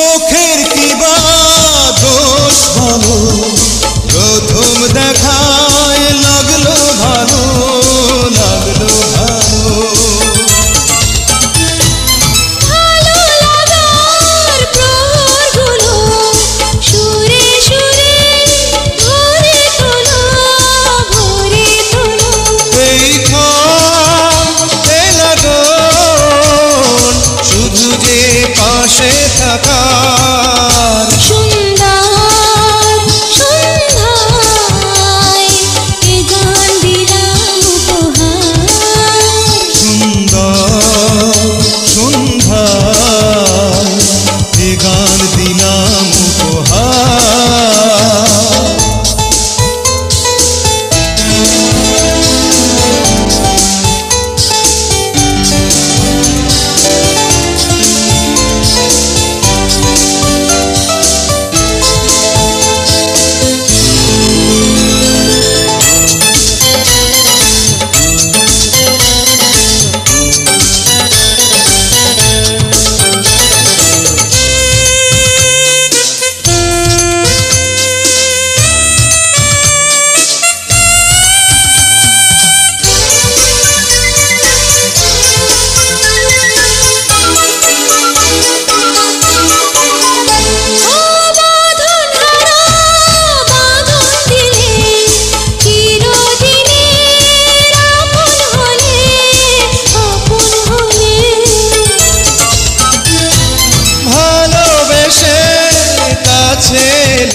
চোখের কিবা দোষ ভালো, প্রথম দেখায় লাগলো ভালো, লাগলো ভালো। ভালো লাগার প্রহরগুলো সুরে সুরে ভরে তোলো, ভরে তোলো। এই লাগন শুধু যে পাশে থাকার, সুন্দর সন্ধ্যায় এ গান দিলাম উপহার। সুন্দর সন্ধ্যায় এ গান দিলাম উপহার। ভালোবেসে কাছে